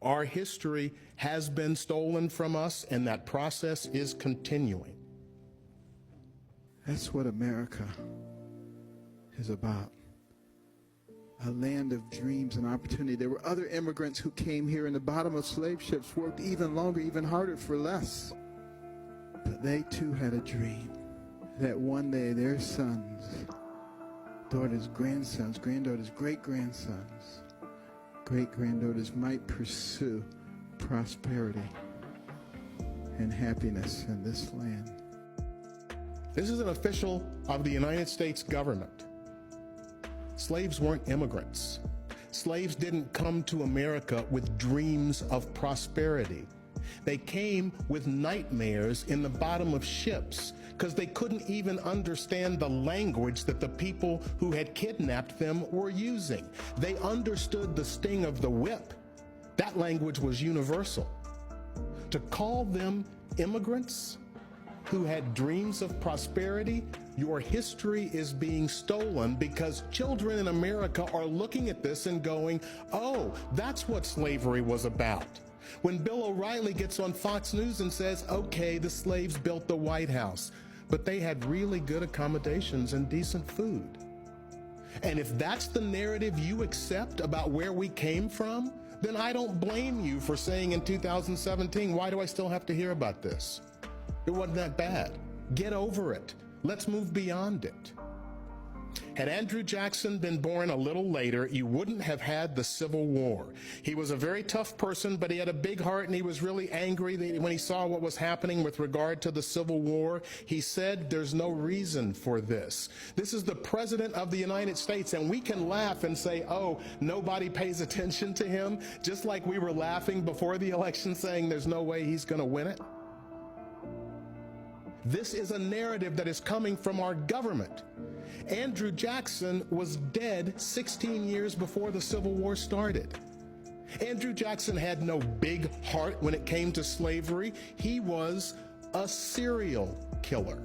Our history has been stolen from us, and that process is continuing. That's what America is about. A land of dreams and opportunity. There were other immigrants who came here in the bottom of slave ships, worked even longer, even harder for less. But they too had a dream that one day their sons, daughters, grandsons, granddaughters, great-grandsons, great-granddaughters might pursue prosperity and happiness in this land. This is an official of the United States government. Slaves weren't immigrants. Slaves didn't come to America with dreams of prosperity. They came with nightmares in the bottom of ships because they couldn't even understand the language that the people who had kidnapped them were using. They understood the sting of the whip. That language was universal. To call them immigrants who had dreams of prosperity, your history is being stolen because children in America are looking at this and going, oh, that's what slavery was about. When Bill O'Reilly gets on Fox News and says, okay, the slaves built the White House, but they had really good accommodations and decent food. And if that's the narrative you accept about where we came from, then I don't blame you for saying in 2017, why do I still have to hear about this? It wasn't that bad. Get over it. Let's move beyond it. Had Andrew Jackson been born a little later, you wouldn't have had the Civil War. He was a very tough person, but he had a big heart, and he was really angry when he saw what was happening with regard to the Civil War. He said, there's no reason for this. This is the President of the United States, and we can laugh and say, oh, nobody pays attention to him, just like we were laughing before the election saying there's no way he's going to win it. This is a narrative that is coming from our government. Andrew Jackson was dead 16 years before the Civil War started. Andrew Jackson had no big heart when it came to slavery. He was a serial killer.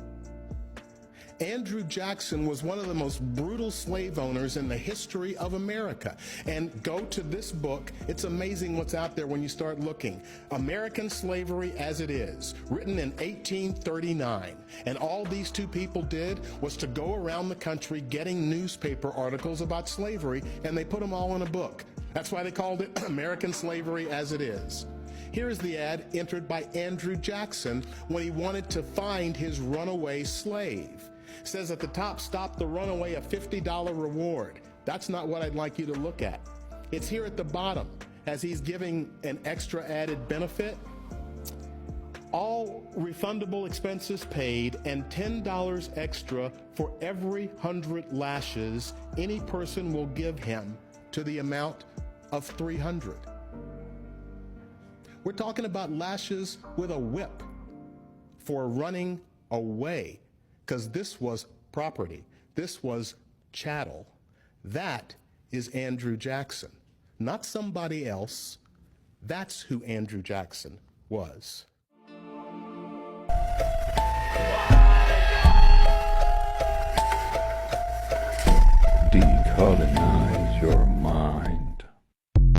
Andrew Jackson was one of the most brutal slave owners in the history of America. And go to this book. It's amazing what's out there when you start looking. American Slavery as It Is, written in 1839. And all these two people did was to go around the country getting newspaper articles about slavery, and they put them all in a book. That's why they called it American Slavery as It Is. Here's the ad entered by Andrew Jackson when he wanted to find his runaway slave. It says at the top, stop the runaway, a $50 reward. That's not what I'd like you to look at. It's here at the bottom, as he's giving an extra added benefit. All refundable expenses paid and $10 extra for every 100 lashes any person will give him to the amount of 300. We're talking about lashes with a whip for running away, because this was property. This was chattel. That is Andrew Jackson, not somebody else. That's who Andrew Jackson was. Decolonize your